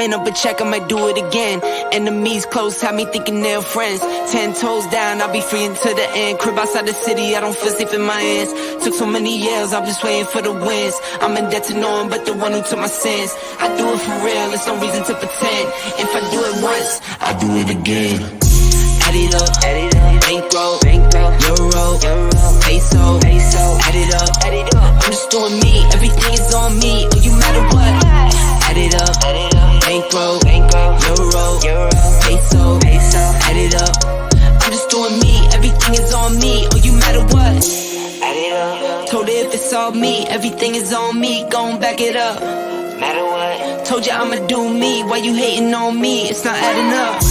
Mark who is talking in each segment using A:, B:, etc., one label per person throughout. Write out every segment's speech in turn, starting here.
A: win up a check, I might do it again. Enemies close, have me thinking they're friends. 10 toes down, I'll be free until the end. Crib outside the city, I don't feel safe in my hands. Took so many years, I'm just waiting for the wins. I'm in debt to no one but the one who took my sins. I do it for real, there's no reason to pretend. If I do it once, I do it again. Add it up, bankroll, euro, peso, add it up, I'm just doing me, everything is on me, oh you matter what. Add it up, bankroll, euro, peso, add it up, I'm just doing me, everything is on me, oh you matter what. Add it up, told her if it's all me, everything is on me, gon' back it up. Matter what, told ya I'ma do me, why you hating on me, it's not adding up.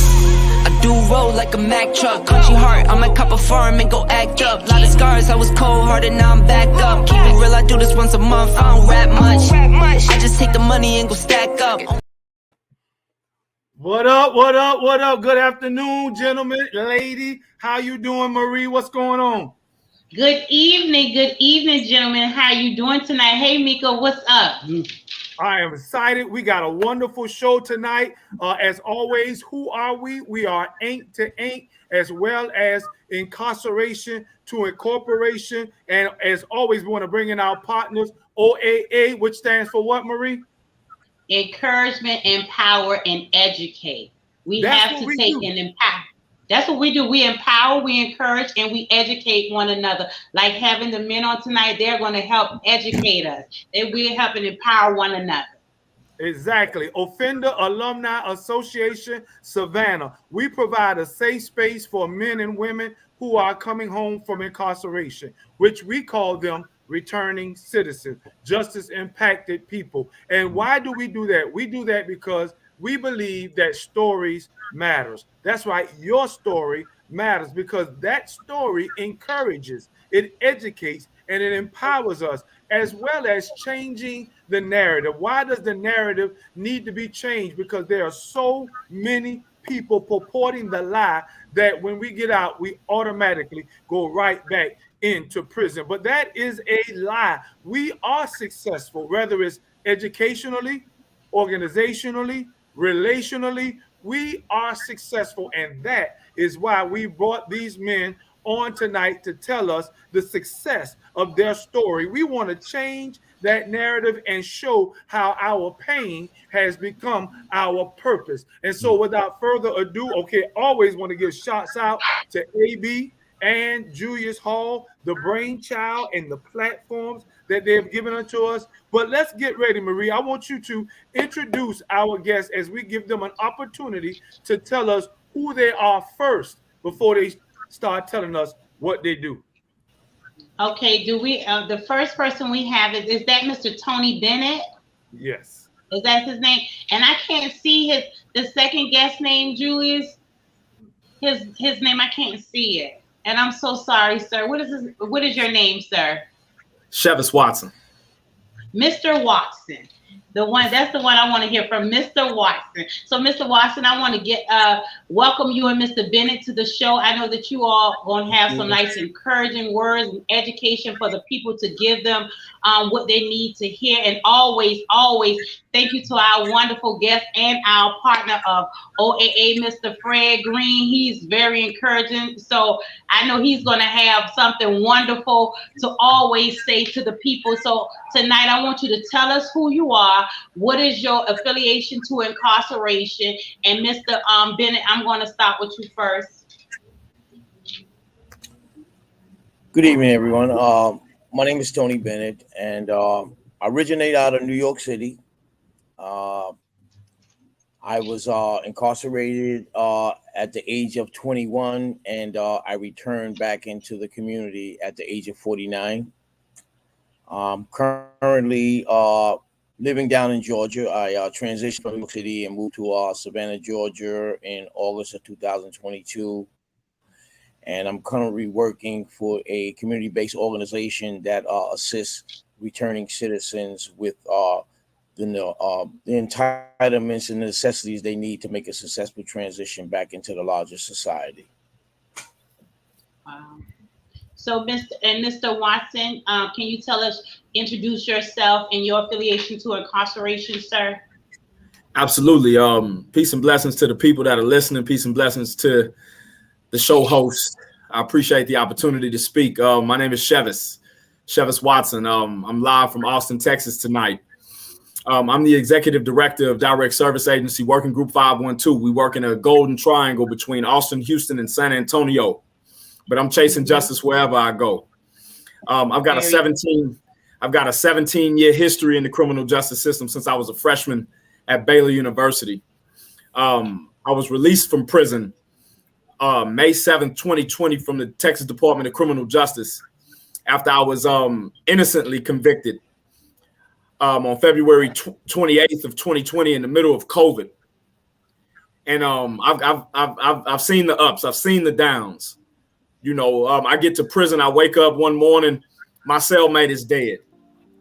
A: I do roll like a Mack truck, country heart, I might cop a farm and go act up. Lot of scars, I was cold-hearted, now I'm back up. Keep it real, I do this once a month, I don't rap much. I just take the money and go stack up.
B: What up? Good afternoon, gentlemen, lady. How you doing, Marie? What's going on?
C: Good evening, gentlemen. How you doing tonight? Hey, Mika, what's up?
B: I am excited. We got a wonderful show tonight. As always, who are we? We are Ink to Ink, as well as Incarceration to Incorporation. And as always, we want to bring in our partners, OAA, which stands for what, Marie?
C: Encouragement, empower, and educate. Have to take and empower. That's what we do. We empower, we encourage, and we educate one another. Like having the men on tonight, they're going to help educate us. We're helping empower one another.
B: Exactly. Offender Alumni Association, Savannah. We provide a safe space for men and women who are coming home from incarceration, which we call them returning citizens, justice impacted people. And why do we do that? We do that because we believe that stories matters. That's why your story matters, because that story encourages, it educates, and it empowers us, as well as changing the narrative. Why does the narrative need to be changed? Because there are so many people purporting the lie that when we get out, we automatically go right back into prison. But that is a lie. We are successful, whether it's educationally, organizationally, relationally. We are successful, and that is why we brought these men on tonight to tell us the success of their story. We want to change that narrative and show how our pain has become our purpose. And so without further ado, always want to give shots out to AB and Julius Hall, the brainchild and the platforms that they have given unto us. But let's get ready, Marie. I want you to introduce our guests as we give them an opportunity to tell us who they are first before they start telling us what they do.
C: Okay, do we the first person we have is that Mr. Tony Bennett?
B: Yes.
C: Is that his name? And I can't see the second guest name, Julius. His name, I can't see it. And I'm so sorry, sir. What is your name, sir?
D: Chevis Watson.
C: Mr. Watson. That's the one I want to hear from, Mr. Watson. So, Mr. Watson, I want to welcome you and Mr. Bennett to the show. I know that you all going to have some nice encouraging words and education for the people to give them what they need to hear. And always, thank you to our wonderful guest and our partner of OAA, Mr. Fred Green. He's very encouraging. So I know he's going to have something wonderful to always say to the people. So tonight, I want you to tell us who you are. What is your affiliation to incarceration? And Mr. Bennett, I'm going to start with you first.
E: Good evening, everyone. My name is Tony Bennett, and I originate out of New York City. I was incarcerated at the age of 21, and I returned back into the community at the age of 49. Currently living down in Georgia. I transitioned from New York City and moved to Savannah, Georgia in August of 2022. And I'm currently working for a community-based organization that assists returning citizens with the entitlements and necessities they need to make a successful transition back into the larger society.
C: Wow. So, Mr. Watson, can you introduce yourself and your affiliation to incarceration, sir?
D: Absolutely. Peace and blessings to the people that are listening. Peace and blessings to the show host. I appreciate the opportunity to speak. My name is Chevis Watson. I'm live from Austin, Texas tonight. I'm the executive director of Direct Service Agency Working Group 512. We work in a golden triangle between Austin, Houston, and San Antonio. But I'm chasing justice wherever I go. I've got a 17-year history in the criminal justice system since I was a freshman at Baylor University. I was released from prison May 7th, 2020 from the Texas Department of Criminal Justice after I was innocently convicted on February 28th of 2020 in the middle of COVID. And I've seen the ups, I've seen the downs. You know, I get to prison, I wake up one morning, my cellmate is dead.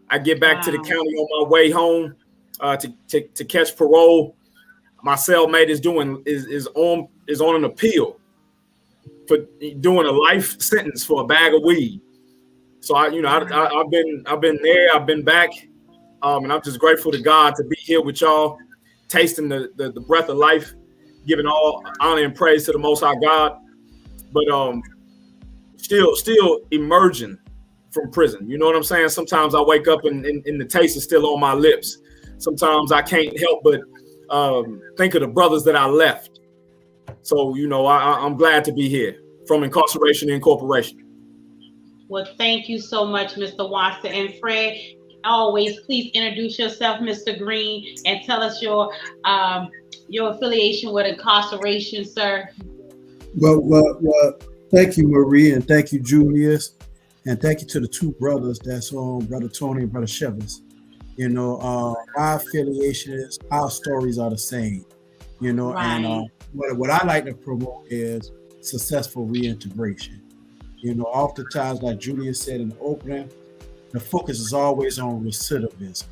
D: I get back to the county on my way home to catch parole. My cellmate is on an appeal for doing a life sentence for a bag of weed. So I've been there, I've been back, and I'm just grateful to God to be here with y'all, tasting the breath of life, giving all honor and praise to the Most High God. But still emerging from prison. You know what I'm saying? Sometimes I wake up and the taste is still on my lips. Sometimes I can't help but think of the brothers that I left. So, you know, I'm glad to be here from Incarceration, Incorporation.
C: Well, thank you so much, Mr. Watson. And Fred, always please introduce yourself, Mr. Green, and tell us your affiliation with Incarceration, sir.
F: Well, thank you, Marie, and thank you, Julius, and thank you to the two brothers that's on, Brother Tony and Brother Chevis. You know, our affiliation is, our stories are the same, you know, right. And what I like to promote is successful reintegration. You know, oftentimes, like Julius said in the opening, the focus is always on recidivism.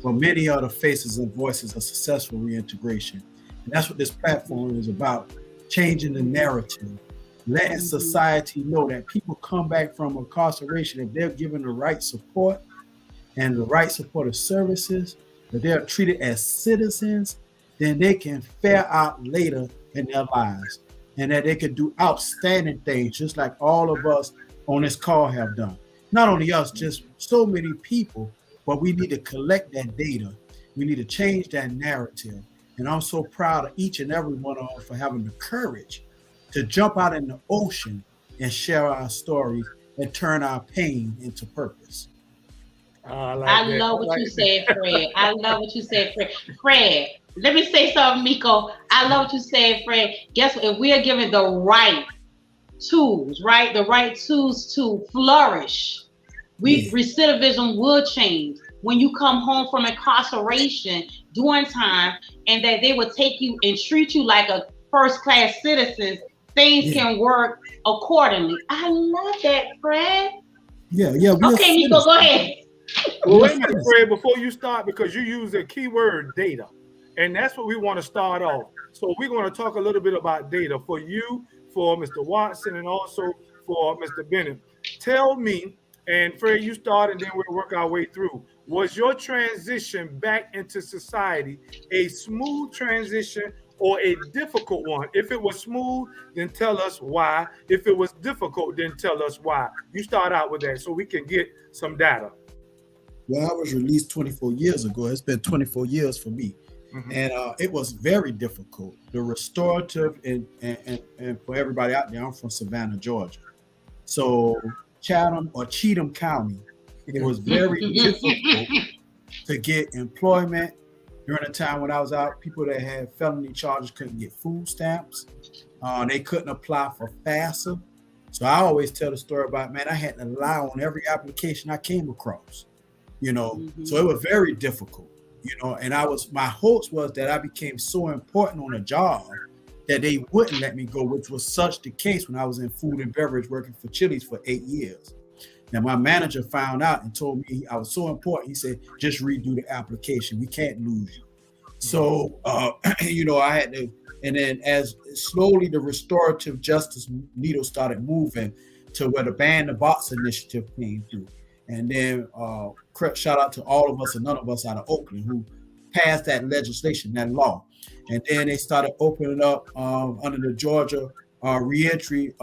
F: But many are the faces and voices of successful reintegration. And that's what this platform is about, changing the narrative, letting society know that people come back from incarceration, if they're given the right support and the right supportive services, that they're treated as citizens, then they can fare out later in their lives, and that they can do outstanding things, just like all of us on this call have done. Not only us, just so many people, but we need to collect that data. We need to change that narrative. And I'm so proud of each and every one of us for having the courage to jump out in the ocean and share our stories and turn our pain into purpose.
C: I love what you said, Fred. I love what you said, Fred. Fred, let me say something, Miko. I love what you said, Fred. Guess what? If we are given the right tools, right? The right tools to flourish, recidivism will change. When you come home from incarceration, doing time, and that they will take you and treat you like a first-class citizen, things can work accordingly. I love that, Fred.
F: Yeah.
C: Okay, Miko, go ahead.
B: Well, wait a minute, Fred, before you start, because you use the keyword data, and that's what we want to start off. So we're going to talk a little bit about data for you, for Mr. Watson, and also for Mr. Bennett. Tell me, and Fred, you start, and then we'll work our way through. Was your transition back into society a smooth transition or a difficult one? If it was smooth, then tell us why. If it was difficult, then tell us why. You start out with that so we can get some data.
F: Well, I was released 24 years ago. It's been 24 years for me. Mm-hmm. And it was very difficult. The restorative, and for everybody out there, I'm from Savannah, Georgia. So Cheatham County, it was very difficult to get employment. During the time when I was out, people that had felony charges couldn't get food stamps. They couldn't apply for FAFSA. So I always tell the story about, man, I had to lie on every application I came across, you know. So it was very difficult, you know, and my hopes was that I became so important on a job that they wouldn't let me go, which was such the case when I was in food and beverage working for Chili's for 8 years. Now, my manager found out and told me I was so important. He said, just redo the application. We can't lose you. So, you know, I had to, and then as slowly the restorative justice needle started moving to where the Ban the Box initiative came through. And then shout out to all of us and none of us out of Oakland who passed that legislation, that law. And then they started opening up under the Georgia reentry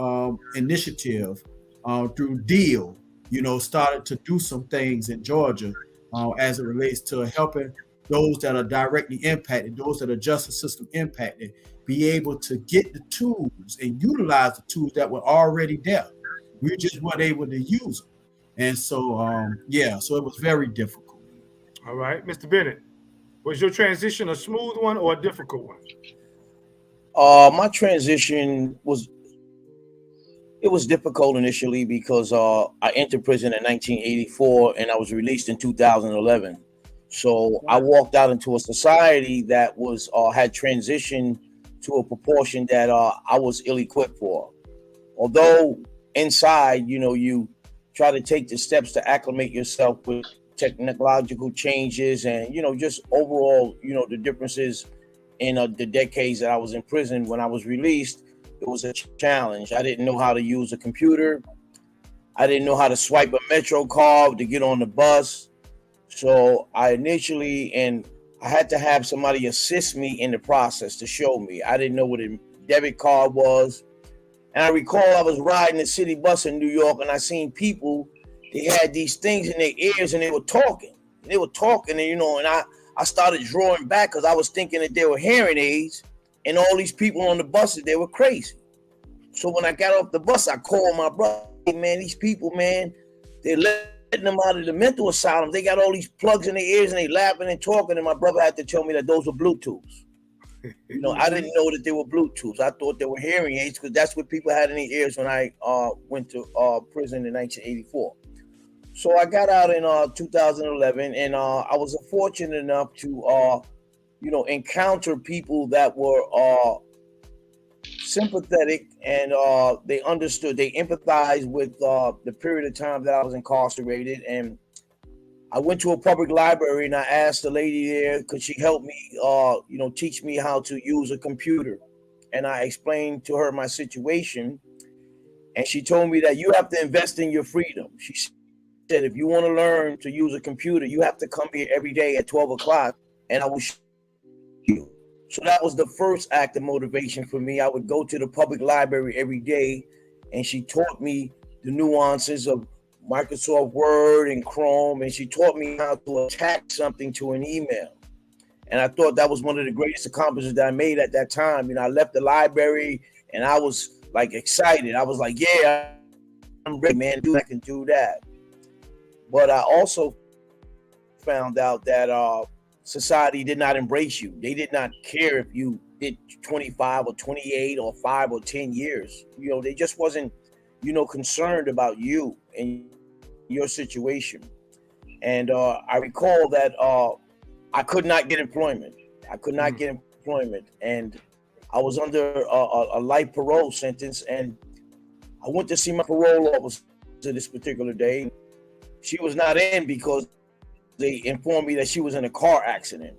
F: initiative through DEAL, started to do some things in Georgia as it relates to helping those that are directly impacted, those that are justice system impacted, be able to get the tools and utilize the tools that were already there. We just weren't able to use them. And so, so it was very difficult.
B: All right, Mr. Bennett, was your transition a smooth one or a difficult one?
E: My transition was difficult initially because I entered prison in 1984 and I was released in 2011. So I walked out into a society that was had transitioned to a proportion that I was ill-equipped for. Although inside, you try to take the steps to acclimate yourself with technological changes and, just overall, the differences in the decades that I was in prison. When I was released, it was a challenge. I didn't know how to use a computer. I didn't know how to swipe a Metro card to get on the bus. So I had to have somebody assist me in the process to show me. I didn't know what a debit card was. And I recall I was riding the city bus in New York and I seen people, they had these things in their ears and they were talking. And, I started drawing back because I was thinking that they were hearing aids and all these people on the buses, they were crazy. So when I got off the bus, I called my brother, hey, man, these people, man, they're letting them out of the mental asylum. They got all these plugs in their ears and they laughing and talking. And my brother had to tell me that those were Bluetooths. I didn't know that they were Bluetooths. I thought they were hearing aids because that's what people had in their ears when I went to prison in 1984. So I got out in 2011, and I was fortunate enough to, encounter people that were sympathetic and they understood, they empathized with the period of time that I was incarcerated. And I went to a public library and I asked the lady there, could she help me, teach me how to use a computer? And I explained to her my situation. And she told me that you have to invest in your freedom. She said, if you want to learn to use a computer, you have to come here every day at 12 o'clock and I will show you. So that was the first act of motivation for me. I would go to the public library every day and she taught me the nuances of Microsoft Word and Chrome, and she taught me how to attach something to an email. And I thought that was one of the greatest accomplishments that I made at that time. I left the library and I was like excited. I was like, yeah, I'm ready, man. I can do that. But I also found out that society did not embrace you. They did not care if you did 25 or 28 or 5 or 10 years. They just wasn't, concerned about you and your situation. And I recall that I could not get employment. And I was under a life parole sentence. And I went to see my parole officer this particular day. She was not in because they informed me that she was in a car accident.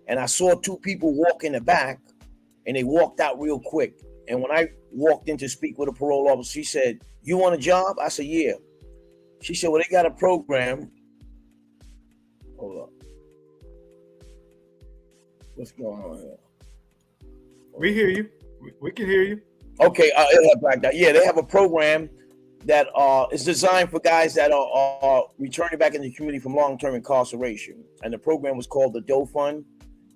E: And I saw 2 people walk in the back and they walked out real quick. And when I walked in to speak with a parole officer, she said, you want a job? I said, yeah. She said, well, they got a program. Hold up. What's going on here?
B: We hear you. We can hear you.
E: Okay. Yeah, they have a program that is designed for guys that are returning back in the community from long-term incarceration. And the program was called the Doe Fund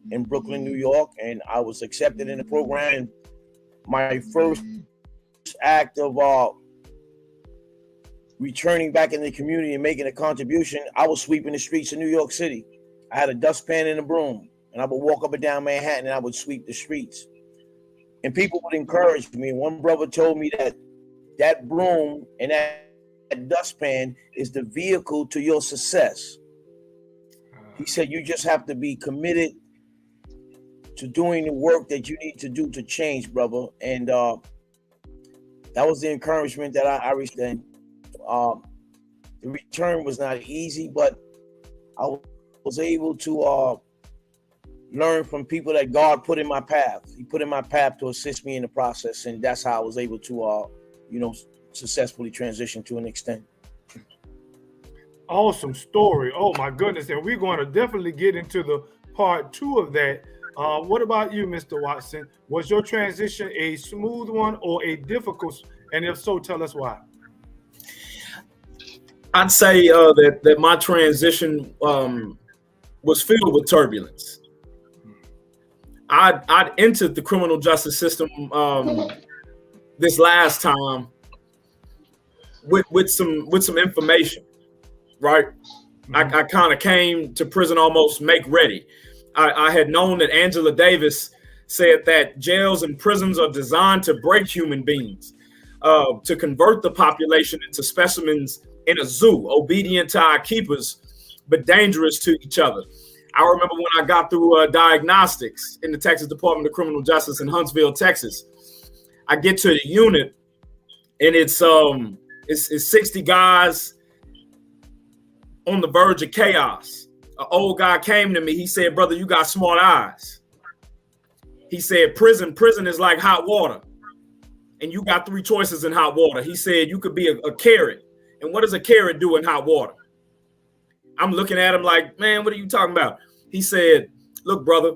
E: in Brooklyn, New York. And I was accepted in the program. My first act of returning back in the community and making a contribution, I was sweeping the streets of New York City. I had a dustpan and a broom, and I would walk up and down Manhattan and I would sweep the streets. And people would encourage me. One brother told me that broom and that dustpan is the vehicle to your success. He said, you just have to be committed to doing the work that you need to do to change, brother. And that was the encouragement that I received. The return was not easy, but I was able to learn from people that God put in my path. He put in my path to assist me in the process. And that's how I was able to, successfully transition to an extent.
B: Awesome story. Oh my goodness. And we're going to definitely get into part 2 of that. What about you, Mr. Watson? Was your transition a smooth one or a difficult? And if so, tell us why.
D: I'd say that my transition was filled with turbulence. I'd entered the criminal justice system this last time with some information, right? I kind of came to prison almost make ready. I had known that Angela Davis said that jails and prisons are designed to break human beings, to convert the population into specimens in a zoo, obedient to our keepers, but dangerous to each other. I remember when I got through diagnostics in the Texas Department of Criminal Justice in Huntsville, Texas. I get to the unit, and it's 60 guys on the verge of chaos. An old guy came to me. He said, "Brother, you got smart eyes." He said, prison is like hot water, and you got 3 choices in hot water. He said, you could be a carrot. And what does a carrot do in hot water? I'm looking at him like, man, what are you talking about? He said, look, brother,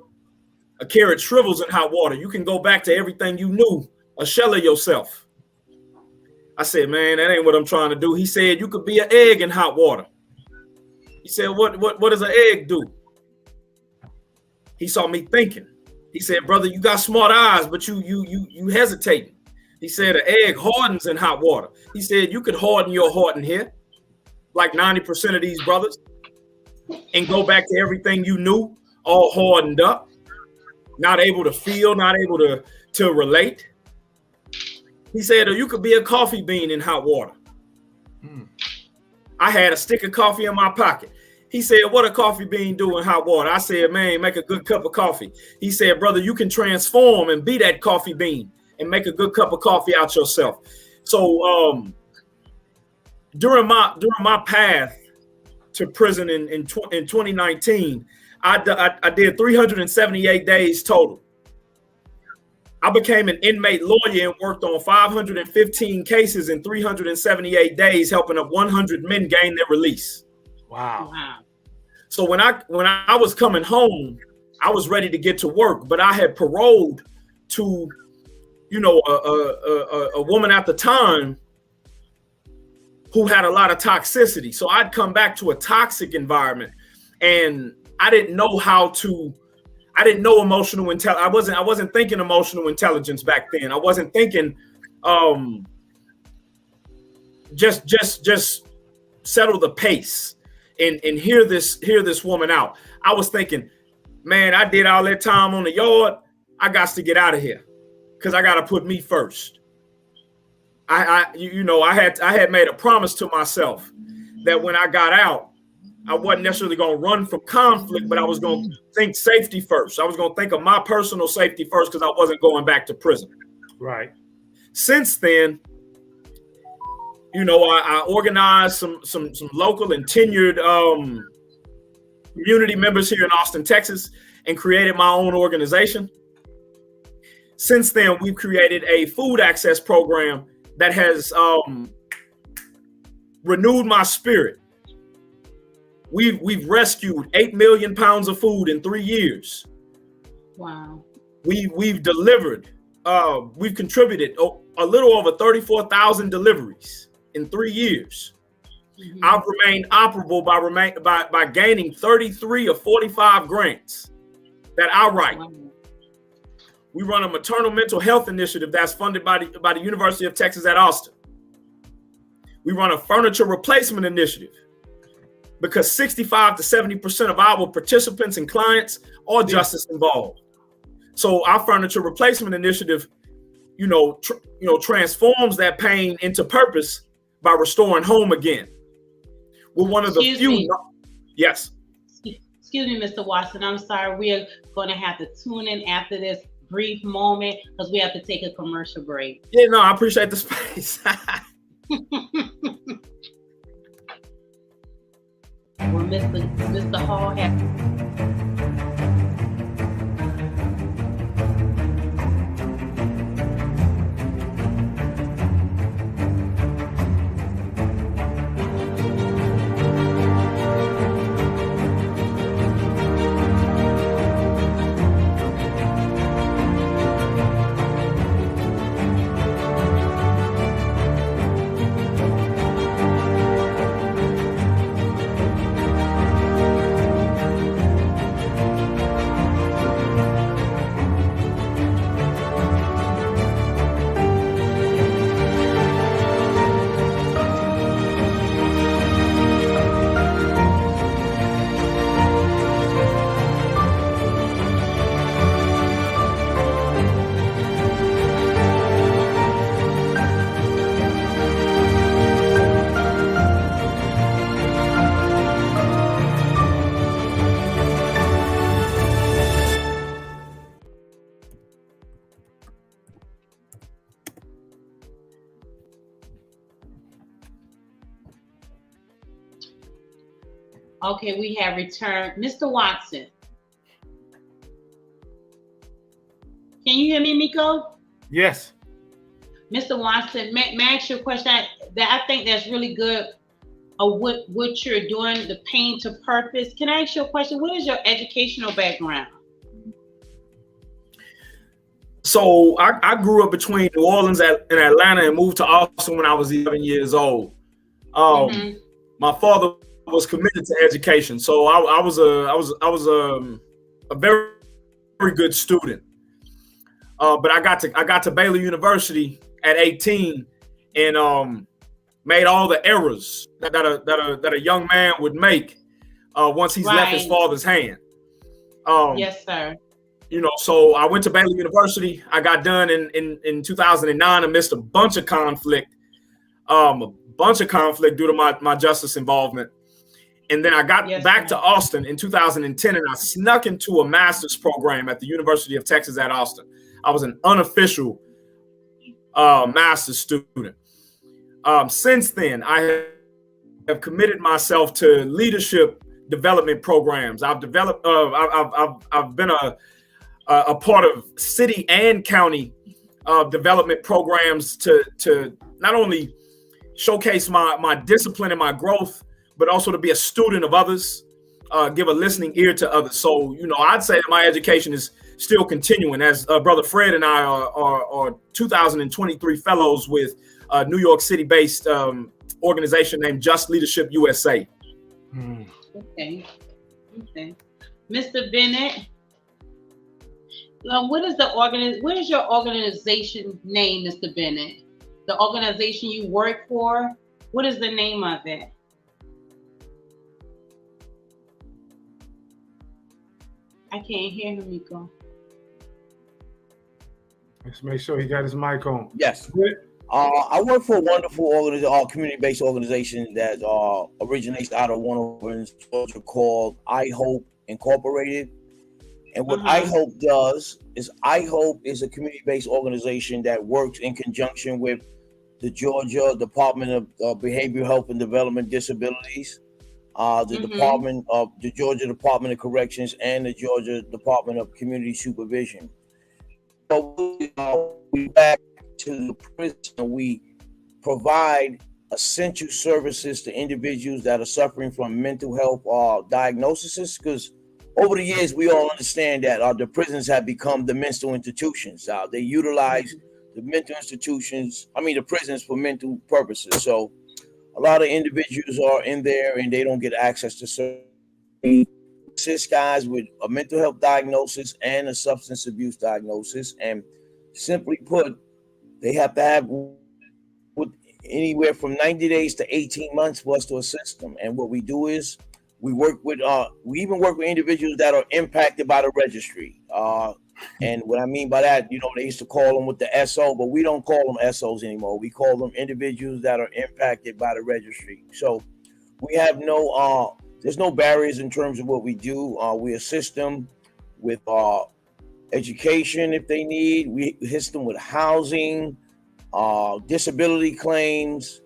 D: a carrot shrivels in hot water. You can go back to everything you knew, a shell of yourself. I said, man, that ain't what I'm trying to do. He said, you could be an egg in hot water. He said, what does an egg do? He saw me thinking. He said, brother, you got smart eyes, but you hesitating. He said, an egg hardens in hot water. He said, you could harden your heart in here, like 90% of these brothers, and go back to everything you knew, all hardened up, not able to feel, not able to relate. He said, or you could be a coffee bean in hot water. I had a stick of coffee in my pocket. He said, what a coffee bean do in hot water? I said, man, make a good cup of coffee. He said, brother, you can transform and be that coffee bean and make a good cup of coffee out yourself. So during my path to prison in 2019, I did 378 days total. I became an inmate lawyer and worked on 515 cases in 378 days, helping up 100 men gain their release.
B: Wow.
D: So when I was coming home, I was ready to get to work, but I had paroled to, a woman at the time who had a lot of toxicity. So I'd come back to a toxic environment, and I didn't know emotional intelligence. I wasn't thinking emotional intelligence back then. I wasn't thinking just settle the pace and hear this woman out. I was thinking, man, I did all that time on the yard. I got to get out of here because I got to put me first. I had made a promise to myself that when I got out, I wasn't necessarily going to run from conflict, but I was going to think safety first. I was going to think of my personal safety first because I wasn't going back to prison.
B: Right.
D: Since then, I organized some local and tenured community members here in Austin, Texas, and created my own organization. Since then, we've created a food access program that has renewed my spirit. We've rescued 8 million pounds of food in 3 years.
C: Wow.
D: We've delivered. We've contributed a little over 34,000 deliveries in 3 years. Mm-hmm. I've remained operable by gaining 33 of 45 grants that I write. Wow. We run a maternal mental health initiative that's funded by the University of Texas at Austin. We run a furniture replacement initiative because 65 to 70% of our participants and clients are justice involved. So our furniture replacement initiative, transforms that pain into purpose by restoring home again. We're one of the few. Yes.
C: Excuse me, Mr. Watson. I'm sorry. We are going to have to tune in after this brief moment because we have to take a commercial break.
D: Yeah, no, I appreciate the space.
C: Well, Mr. Hall has. Okay, we have returned. Mr. Watson. Can you hear me, Miko?
B: Yes.
C: Mr. Watson, may I ask you a question that I think that's really good of what you're doing, the pain to purpose. Can I ask you a question? What is your educational background?
D: So I grew up between New Orleans and Atlanta and moved to Austin when I was 11 years old. My father was committed to education, so I was a very, very good student. But I got to Baylor University at 18 and made all the errors that a young man would make once he's left his father's hand.
C: Yes, sir.
D: You know, so I went to Baylor University. I got done in 2009 amidst a bunch of conflict due to my justice involvement. And then I got back to Austin in 2010, and I snuck into a master's program at the University of Texas at Austin. I was an unofficial master's student. Since then, I have committed myself to leadership development programs. I've developed. I've been a part of city and county development programs to not only showcase my discipline and my growth, but also to be a student of others, give a listening ear to others. So, you know, I'd say that my education is still continuing, as Brother Fred and I are 2023 fellows with a New York City-based organization named Just Leadership USA.
C: Okay. Mr. Bennett, what is your organization name, Mr. Bennett? The organization you work for, what is the name of it? I can't hear him, Miko.
B: Let's make sure he got his mic on.
E: Yes. I work for a wonderful community-based organization that originates out of one of Georgia called I Hope Incorporated. And what I Hope does is is a community-based organization that works in conjunction with the Georgia Department of Behavioral Health and Development Disabilities, the Georgia Department of Corrections, and the Georgia Department of Community Supervision. So we back to the prison. We provide essential services to individuals that are suffering from mental health diagnoses, because over the years we all understand that the prisons have become the mental institutions. They utilize the prisons for mental purposes. So a lot of individuals are in there and they don't get access to services. Assist guys with a mental health diagnosis and a substance abuse diagnosis, and simply put, they have to have anywhere from 90 days to 18 months for us to assist them. And what we do is we even work with individuals that are impacted by the registry. And what I mean by that, you know, they used to call them with the SO, but we don't call them SOs anymore. We call them individuals that are impacted by the registry. So we have there's no barriers in terms of what we do. We assist them with education if they need. We assist them with housing, disability claims,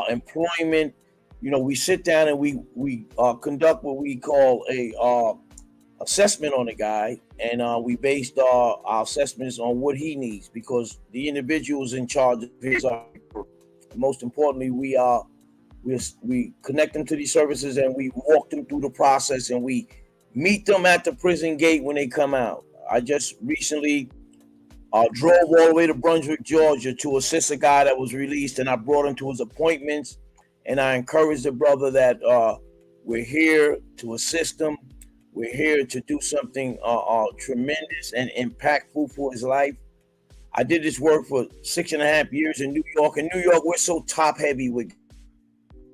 E: employment. You know, we sit down and we conduct what we call a assessment on the guy, and we based our assessments on what he needs, because the individual is in charge of his. Most importantly, we connect them to these services and we walk them through the process, and we meet them at the prison gate when they come out. I just recently drove all the way to Brunswick, Georgia to assist a guy that was released, and I brought him to his appointments, and I encouraged the brother that we're here to assist him. We're here to do something tremendous and impactful for his life. I did this work for 6.5 years in New York. In New York, we're so top heavy with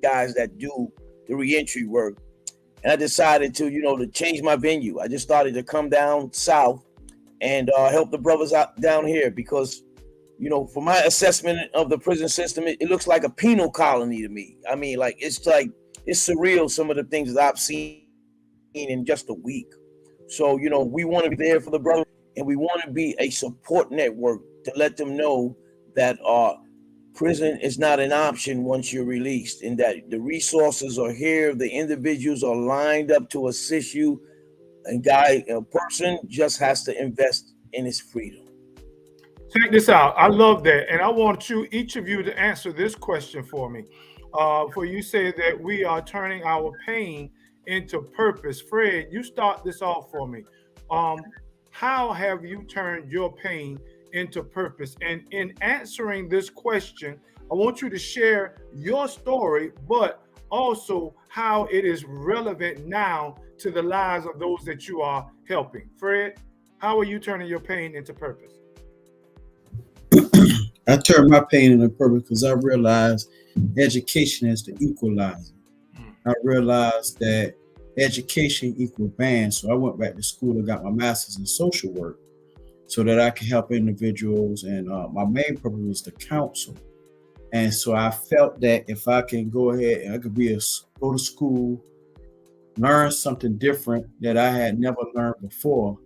E: guys that do the reentry work. And I decided to change my venue. I just started to come down south and help the brothers out down here, because, for my assessment of the prison system, it looks like a penal colony to me. I mean, it's surreal, some of the things that I've seen in just a week. So, we want to be there for the brothers, and we want to be a support network to let them know that prison is not an option once you're released, in that the resources are here, the individuals are lined up to assist you, and a person just has to invest in his freedom.
B: Check this out. I love that. And I want each of you to answer this question for me. For you say that we are turning our pain into purpose. Fred, you start this off for me. How have you turned your pain into purpose? And in answering this question, I want you to share your story, but also how it is relevant now to the lives of those that you are helping. Fred, how are you turning your pain into purpose?
F: I turned my pain into purpose because I realized education is the equalizer. I realized that education equals band. So I went back to school and got my master's in social work so that I can help individuals. And my main purpose was to counsel. And so I felt that if I can go ahead and I could go to school, learn something different that I had never learned before,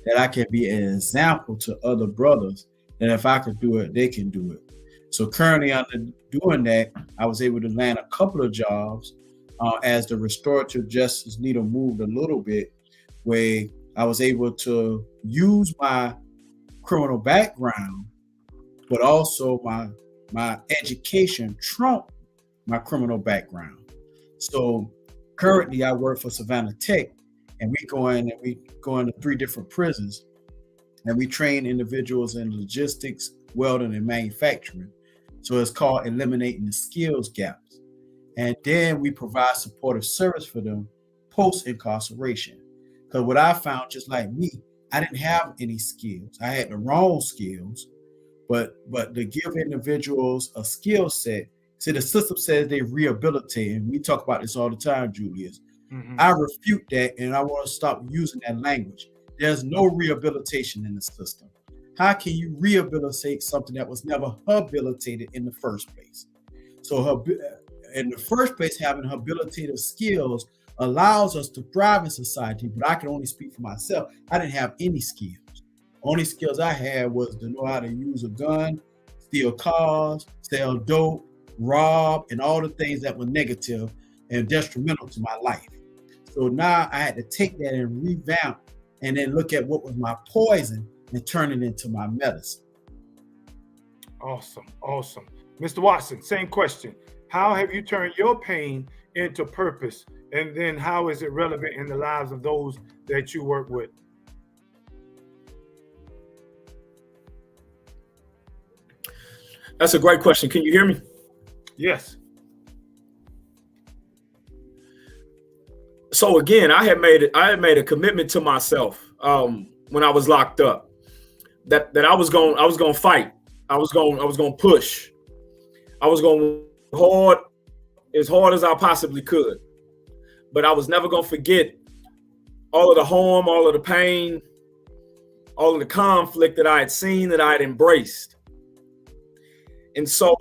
F: that I can be an example to other brothers, that if I could do it, they can do it. So currently after doing that, I was able to land a couple of jobs as the restorative justice needle moved a little bit, where I was able to use my criminal background, but also my education trumped my criminal background. So currently I work for Savannah Tech, and we go into 3 different prisons, and we train individuals in logistics, welding, and manufacturing. So it's called eliminating the skills gaps. And then we provide supportive service for them post-incarceration. Because what I found, just like me, I didn't have any skills. I had the wrong skills, but to give individuals a skill set, see, the system says they rehabilitate, and we talk about this all the time, Julius. Mm-hmm. I refute that, and I want to stop using that language. There's no rehabilitation in the system. How can you rehabilitate something that was never habilitated in the first place? So in the first place, having habilitative skills allows us to thrive in society, but I can only speak for myself. I didn't have any skills. Only skills I had was to know how to use a gun, steal cars, sell dope, rob, and all the things that were negative and detrimental to my life. So now I had to take that and revamp and then look at what was my poison and turn it into my medicine.
B: Awesome. Mr. Watson, same question. How have you turned your pain into purpose? And then how is it relevant in the lives of those that you work with?
D: That's a great question. Can you hear me?
B: Yes.
D: So again, I had made a commitment to myself when I was locked up that I was going to fight. I was going to push. I was going as hard as I possibly could. But I was never going to forget all of the harm, all of the pain, all of the conflict that I had seen, that I had embraced. And so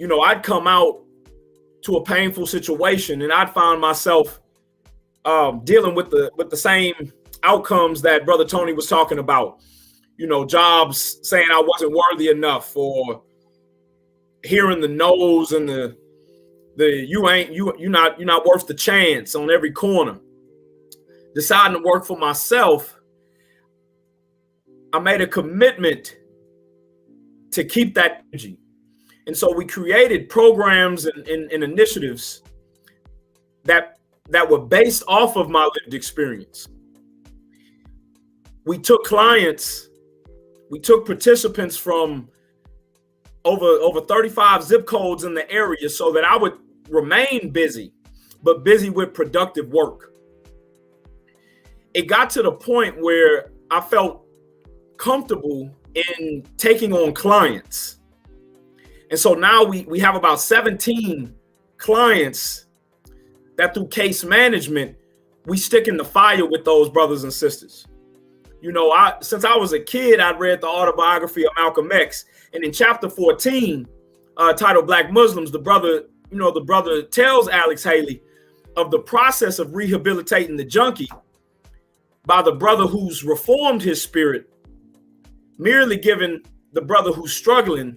D: I'd come out to a painful situation, and I'd find myself dealing with the same outcomes that Brother Tony was talking about. Jobs saying I wasn't worthy enough, or hearing the no's and the you're not worth the chance on every corner. Deciding to work for myself, I made a commitment to keep that energy. And so we created programs and initiatives that were based off of my lived experience. We took participants from over 35 zip codes in the area so that I would remain busy, but busy with productive work. It got to the point where I felt comfortable in taking on clients. And so now we have about 17 clients that through case management, we stick in the fire with those brothers and sisters. Since I was a kid, I'd read the autobiography of Malcolm X. And in chapter 14, titled Black Muslims, the brother tells Alex Haley of the process of rehabilitating the junkie by the brother who's reformed his spirit, merely given the brother who's struggling,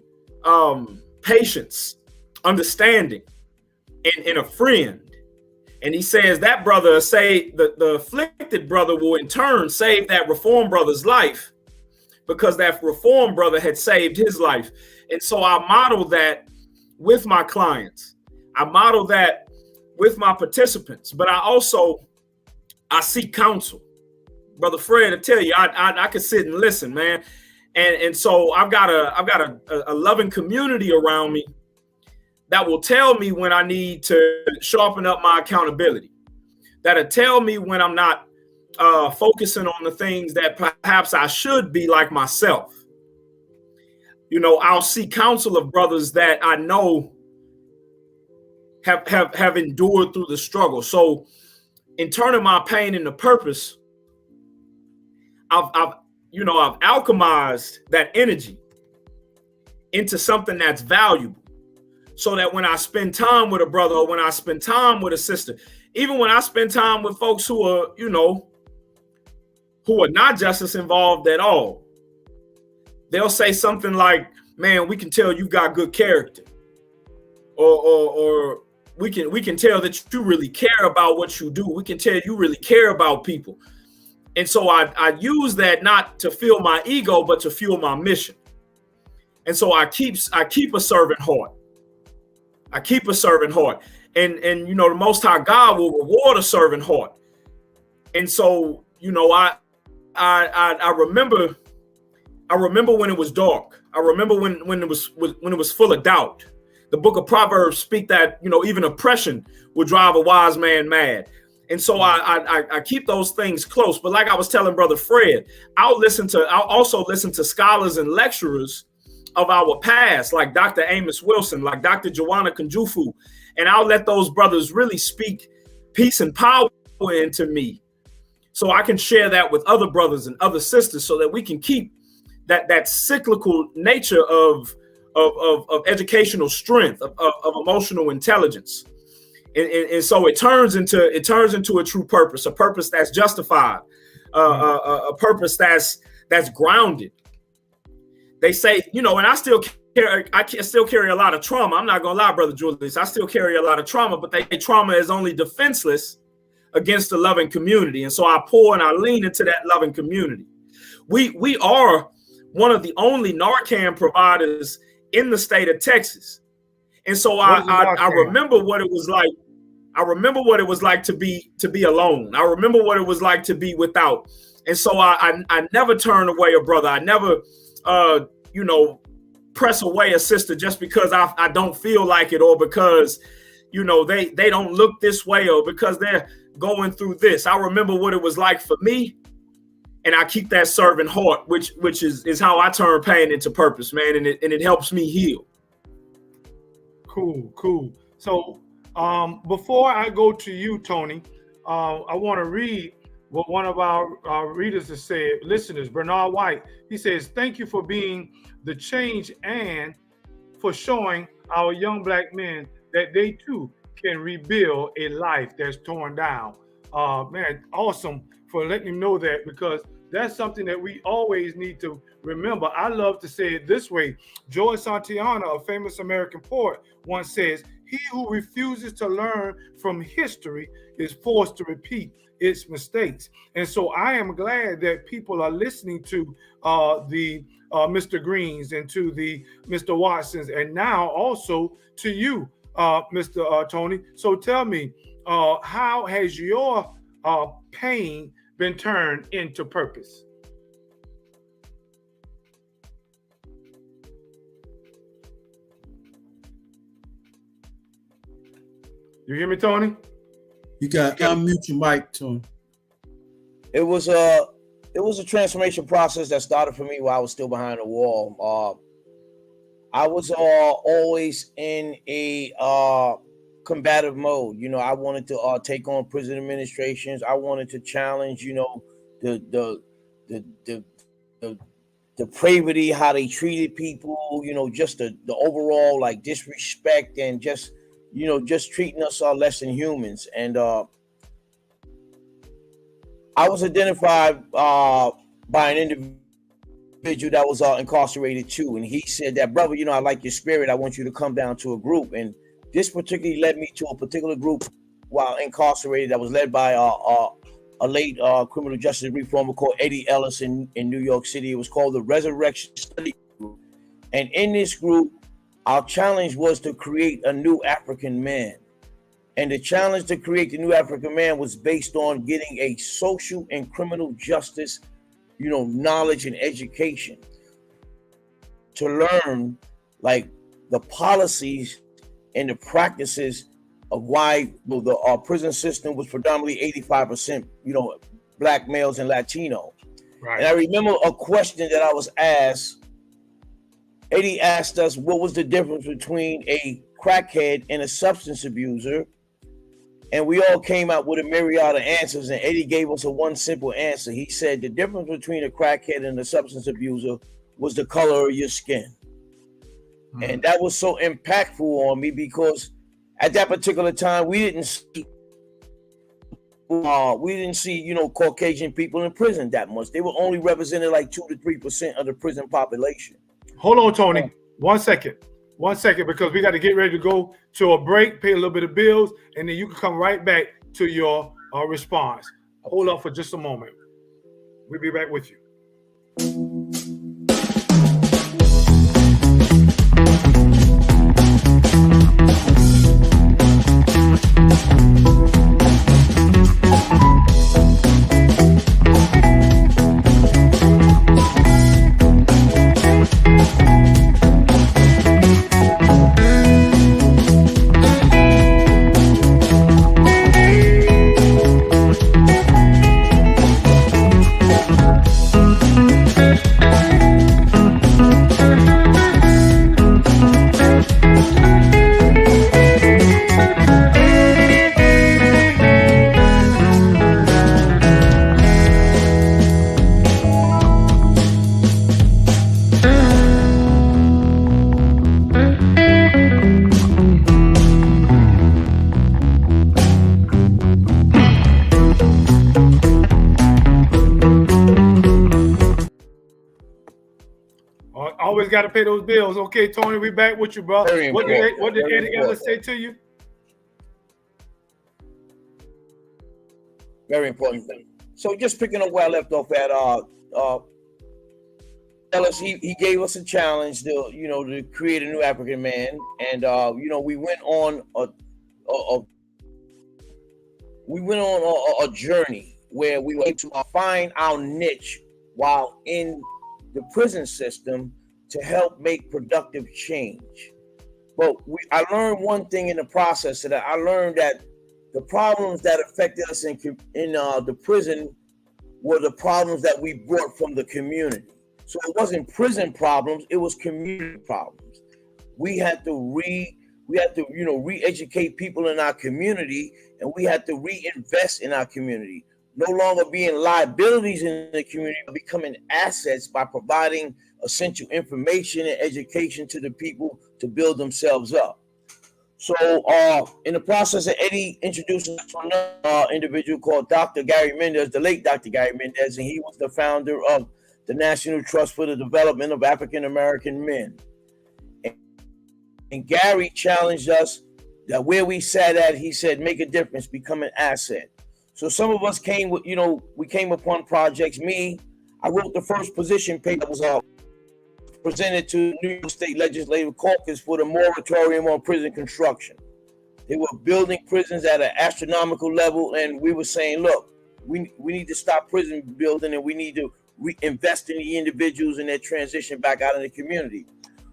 D: patience, understanding, and a friend. And he says that brother the afflicted brother will in turn save that reformed brother's life, because that reformed brother had saved his life. And so I model that with my clients. I model that with my participants, but I seek counsel. Brother Fred, I tell you, I could sit and listen, man. And so I've got a loving community around me that will tell me when I need to sharpen up my accountability, that'll tell me when I'm not focusing on the things that perhaps I should be, like myself. You know, I'll seek counsel of brothers that I know have endured through the struggle. So in turning my pain into purpose, I've alchemized that energy into something that's valuable, so that when I spend time with a brother, or when I spend time with a sister, even when I spend time with folks who are, who are not just as involved at all, they'll say something like, man, we can tell you've got good character, or we can tell that you really care about what you do. We can tell you really care about people. And so I use that not to fuel my ego, but to fuel my mission. And so I keep a servant heart. I keep a servant heart. And the Most High God will reward a servant heart. And so, I remember when it was dark. I remember when it was full of doubt. The book of Proverbs speak that, even oppression will drive a wise man mad. And so I keep those things close. But like I was telling Brother Fred, I'll also listen to scholars and lecturers of our past, like Dr. Amos Wilson, like Dr. Joanna Kunjufu. And I'll let those brothers really speak peace and power into me, so I can share that with other brothers and other sisters, so that we can keep that cyclical nature of educational strength, of emotional intelligence. And so it turns into a true purpose, a purpose that's justified, a purpose that's grounded. They say, and I still carry a lot of trauma. I'm not gonna lie, Brother Julius, I still carry a lot of trauma, but trauma is only defenseless against the loving community. And so I pour and I lean into that loving community. We are one of the only Narcan providers in the state of Texas. And so I remember what it was like. I remember what it was like to be alone. I remember what it was like to be without. And so I never turn away a brother. I never press away a sister just because I don't feel like it, or because they don't look this way, or because they're going through this. I remember what it was like for me, and I keep that servant heart, which is how I turn pain into purpose, man, and it helps me heal.
B: Cool. So before I go to you, Tony, I want to read what one of our readers has said, listeners, Bernard White. He says, thank you for being the change and for showing our young black men that they too can rebuild a life that's torn down. Man, awesome for letting him know that, because that's something that we always need to remember. I love to say it this way. George Santayana, a famous American poet, once says, he who refuses to learn from history is forced to repeat its mistakes. And so I am glad that people are listening to the Mr. Greens and to the Mr. Watsons, and now also to you, Mr. Tony. So tell me, how has your pain been turned into purpose? You hear me, Tony?
F: You got unmute your mic, Tony.
E: It was a transformation process that started for me while I was still behind the wall. I was always in a combative mode. I wanted to take on prison administrations. I wanted to challenge, the depravity, how they treated people, just the overall like disrespect, and just treating us less than humans. And I was identified by an individual that was incarcerated too, and he said that, brother, you know, I like your spirit. I want you to come down to a group, and this particularly led me to a particular group while incarcerated that was led by a late criminal justice reformer called Eddie Ellis in New York City. It was called the Resurrection Study Group, and in this group, our challenge was to create a new African man. And the challenge to create the new African man was based on getting a social and criminal justice, you know, knowledge and education to learn like the policies and the practices of why our prison system was predominantly 85%, you know, Black males and Latino. Right. And I remember a question that I was asked. Eddie asked us what was the difference between a crackhead and a substance abuser. And we all came out with a myriad of answers, and Eddie gave us a one simple answer. He said the difference between a crackhead and a substance abuser was the color of your skin. Mm-hmm. And that was so impactful on me because at that particular time, we didn't see, you know, Caucasian people in prison that much. They were only represented like 2 to 3% of the prison population.
B: Hold on, Tony. 1 second. 1 second, because we got to get ready to go to a break, pay a little bit of bills, and then you can come right back to your response. Hold up for just a moment. We'll be back with you. Always got to pay those bills. Okay, Tony, we back with you, bro. What did Eddie Ellis say to you?
E: Very important thing. So just picking up where I left off at, Ellis, he gave us a challenge to create a new African man, and we went on a journey where we were able to find our niche while in the prison system to help make productive change. But I learned one thing in the process of that. I learned that the problems that affected us in the prison were the problems that we brought from the community. So it wasn't prison problems, it was community problems. We had to re-educate people in our community, and we had to reinvest in our community. No longer being liabilities in the community, but becoming assets by providing essential information and education to the people to build themselves up. So in the process of Eddie introducing us to another individual called Dr. Gary Mendez, the late Dr. Gary Mendez, and he was the founder of the National Trust for the Development of African American Men. And Gary challenged us that where we sat at, he said, make a difference, become an asset. So some of us came with, we came upon projects. I wrote the first position paper that was presented to New York State Legislative Caucus for the moratorium on prison construction. They were building prisons at an astronomical level, and we were saying, look, we need to stop prison building, and we need to reinvest in the individuals and their transition back out in the community.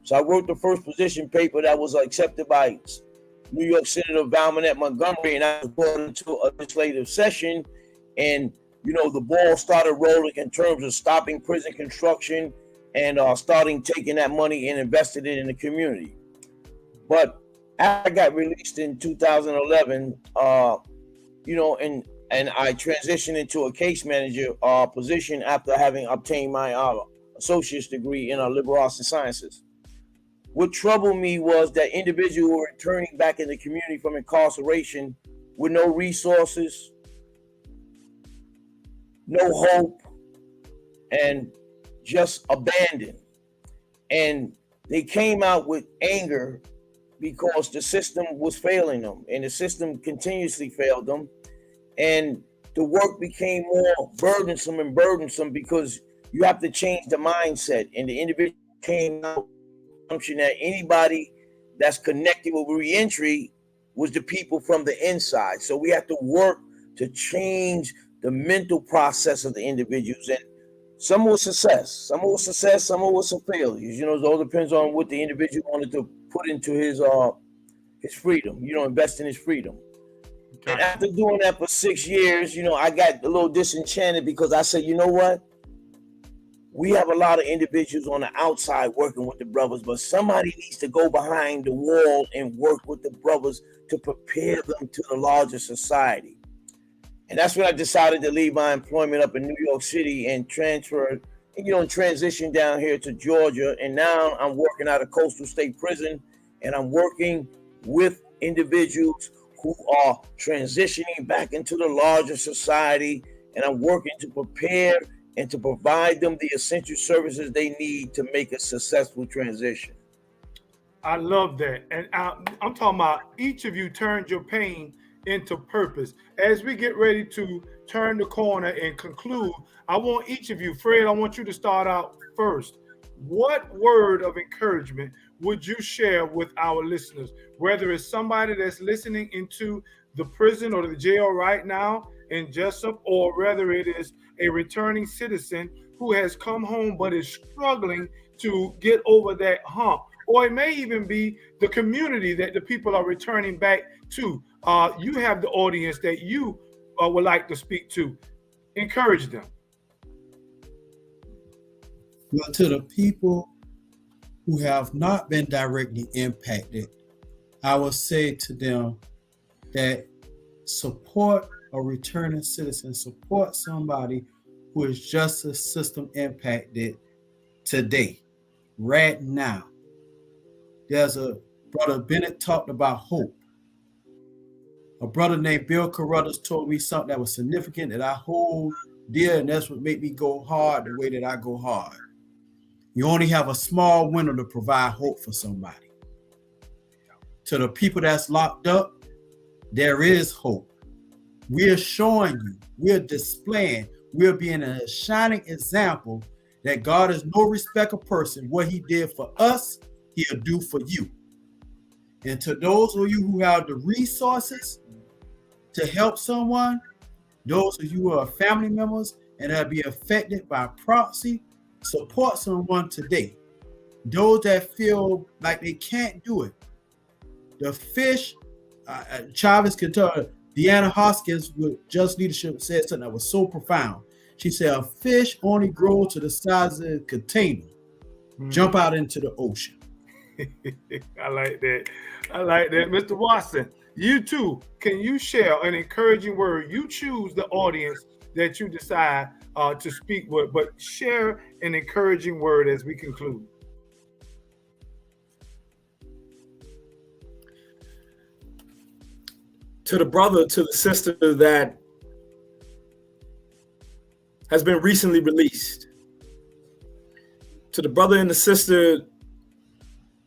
E: So I wrote the first position paper that was accepted by New York Senator Valmanette Montgomery, and I was brought into a legislative session, and the ball started rolling in terms of stopping prison construction and starting taking that money and invested it in the community. But after I got released in 2011, and I transitioned into a case manager position after having obtained my associate's degree in liberal arts and sciences. What troubled me was that individuals were returning back in the community from incarceration with no resources, no hope, and just abandoned. And they came out with anger because the system was failing them, and the system continuously failed them. And the work became more burdensome because you have to change the mindset. And the individual came out assumption that anybody that's connected with reentry was the people from the inside. So we have to work to change the mental process of the individuals. And some was success, some was some failures. You know, it all depends on what the individual wanted to put into his freedom, you know, invest in his freedom. Okay. And after doing that for 6 years, you know, I got a little disenchanted because I said, you know what? We have a lot of individuals on the outside working with the brothers, but somebody needs to go behind the wall and work with the brothers to prepare them to the larger society. And that's when I decided to leave my employment up in New York City and transfer, you know, and transition down here to Georgia. And now I'm working out of Coastal State Prison, and I'm working with individuals who are transitioning back into the larger society. And I'm working to prepare and to provide them the essential services they need to make a successful transition.
B: I love that. And I'm talking about each of you turned your pain into purpose. As we get ready to turn the corner and conclude, I want each of you, Fred, I want you to start out first. What word of encouragement would you share with our listeners, whether it's somebody that's listening into the prison or the jail right now in Jessup, or whether it is a returning citizen who has come home but is struggling to get over that hump, or it may even be the community that the people are returning back to. You have the audience that you would like to speak to. Encourage them.
F: Well, to the people who have not been directly impacted, I will say to them that support a returning citizen, support somebody who is justice system impacted today, right now. There's a brother Bennett talked about hope. A brother named Bill Carruthers told me something that was significant that I hold dear, and that's what made me go hard the way that I go hard. You only have a small window to provide hope for somebody. To the people that's locked up, there is hope. We're showing you, we're displaying, we're being a shining example that God is no respecter of person. What he did for us, he'll do for you. And to those of you who have the resources to help someone, those of you who are family members and have been affected by proxy, support someone today. Those that feel like they can't do it. The fish, Chavez can tell, Deanna Hoskins with Just Leadership said something that was so profound. She said, a fish only grows to the size of a container. Jump out into the ocean.
B: I like that. I like that. Mr. Watson, you too, can you share an encouraging word? You choose the audience that you decide to speak with, but share an encouraging word as we conclude.
D: To the brother, to the sister that has been recently released, to the brother and the sister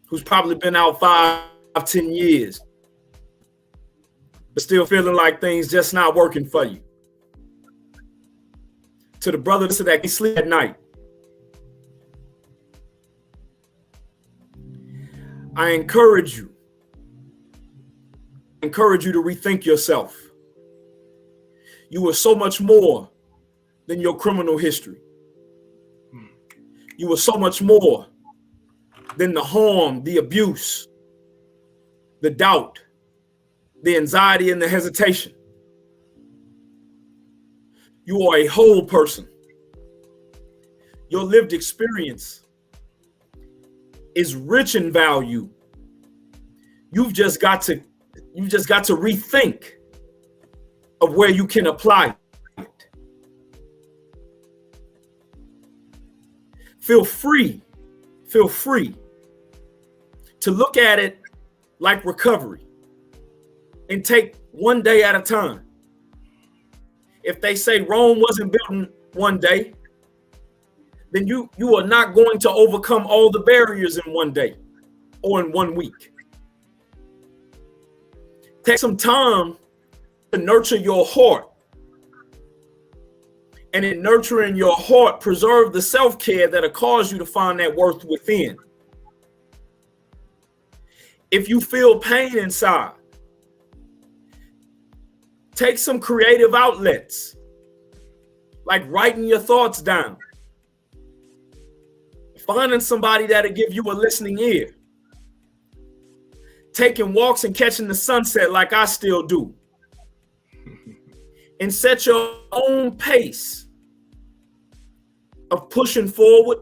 D: who's probably been out 5-10 years, but still feeling like things just not working for you, to the brother that can sleep at night, I encourage you to rethink yourself. You are so much more than your criminal history. You are so much more than the harm, the abuse, the doubt, the anxiety, and the hesitation. You are a whole person. Your lived experience is rich in value. You've just got to rethink of where you can apply it. Feel free to look at it like recovery and take one day at a time. If they say Rome wasn't built in one day, then you are not going to overcome all the barriers in one day or in 1 week. Take some time to nurture your heart. And in nurturing your heart, preserve the self-care that'll cause you to find that worth within. If you feel pain inside, take some creative outlets, like writing your thoughts down, finding somebody that'll give you a listening ear, taking walks and catching the sunset like I still do, and set your own pace of pushing forward,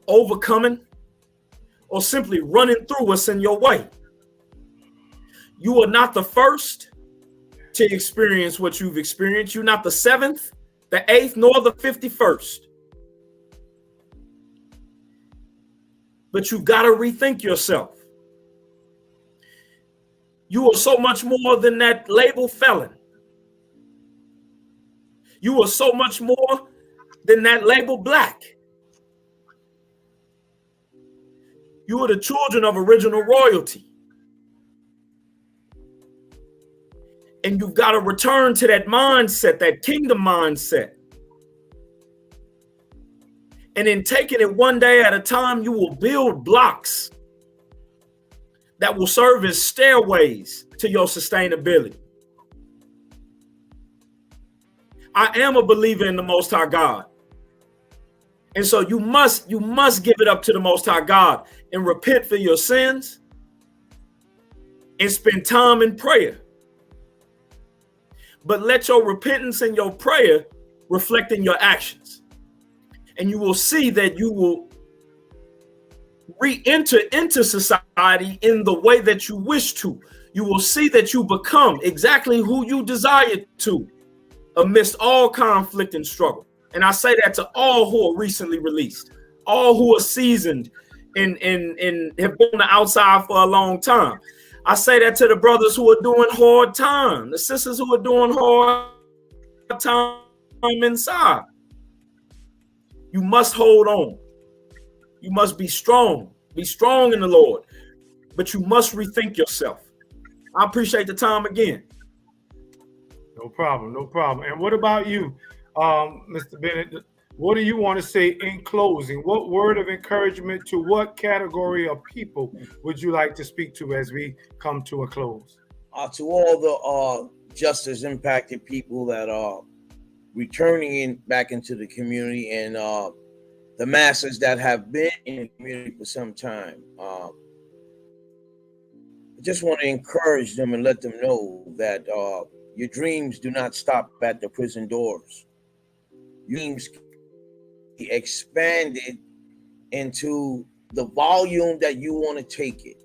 D: overcoming, or simply running through what's in your way. You are not the first to experience what you've experienced. You're not the 7th, the 8th, nor the 51st. But you've got to rethink yourself. You are so much more than that label felon. You are so much more than that label black. You are the children of original royalty. And you've got to return to that mindset, that kingdom mindset. And in taking it one day at a time, you will build blocks that will serve as stairways to your sustainability. I am a believer in the Most High God. And so you must give it up to the Most High God and repent for your sins and spend time in prayer. But let your repentance and your prayer reflect in your actions. And you will see that you will re-enter into society in the way that you wish to. You will see that you become exactly who you desire to amidst all conflict and struggle. And I say that to all who are recently released, all who are seasoned and have been on the outside for a long time. I say that to the brothers who are doing hard time, the sisters who are doing hard time inside. You must hold on. You must be strong. Be strong in the Lord. But you must rethink yourself. I appreciate the time again.
B: No problem. No problem. And what about you, Mr. Bennett? What do you want to say in closing? What word of encouragement to what category of people would you like to speak to as we come to a close?
E: To all the justice impacted people that are returning back into the community, and the masses that have been in the community for some time. I just want to encourage them and let them know that your dreams do not stop at the prison doors. Your dreams can be expanded into the volume that you want to take it.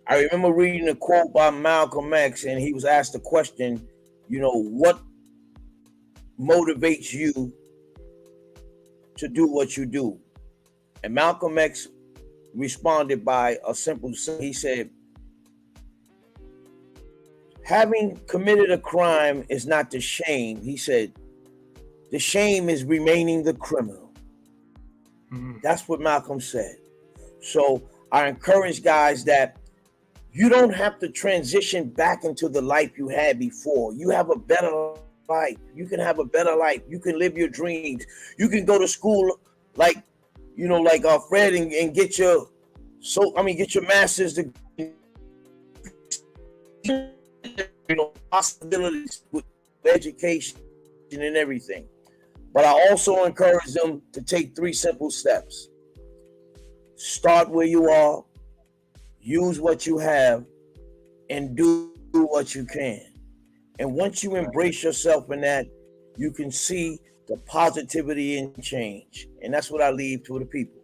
E: I remember reading a quote by Malcolm X, and he was asked the question, what motivates you to do what you do? And Malcolm X responded by a simple, he said, having committed a crime is not the shame. He said, the shame is remaining the criminal. Mm-hmm. That's what Malcolm said. So I encourage guys that you don't have to transition back into the life you had before. You have a better life. You can have a better life. You can live your dreams. You can go to school like Fred and get your master's degree. Possibilities with education and everything. But I also encourage them to take 3 simple steps. Start where you are, use what you have, and do what you can. And once you embrace yourself in that, you can see the positivity and change. And that's what I leave to the people.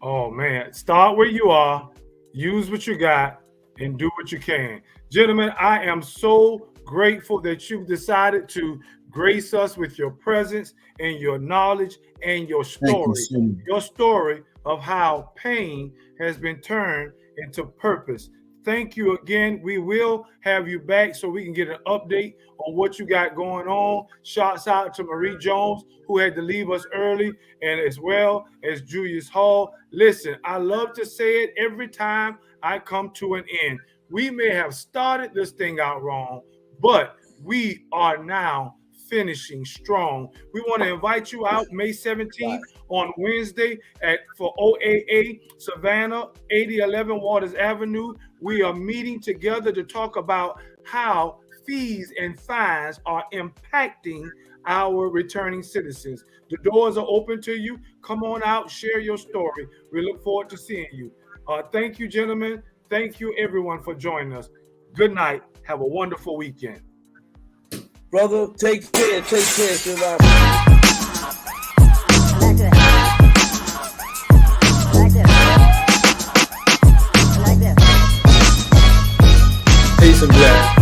B: Oh, man. Start where you are, use what you got, and do what you can. Gentlemen, I am so grateful that you've decided to grace us with your presence and your knowledge and your story. Your story of how pain has been turned into purpose. Thank you again. We will have you back so we can get an update on what you got going on. Shouts out to Marie Jones, who had to leave us early, and as well as Julius Hall. Listen, I love to say it every time I come to an end. We may have started this thing out wrong, but we are now finishing strong. We want to invite you out May 17th on Wednesday for OAA Savannah, 8011 Waters Avenue. We are meeting together to talk about how fees and fines are impacting our returning citizens. The doors are open to you. Come on out, share your story. We look forward to seeing you. Thank you, gentlemen. Thank you, everyone, for joining us. Good night. Have a wonderful weekend.
E: Brother, take care. Take care, Shabbat.
D: Peace and bless.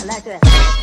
G: I like that.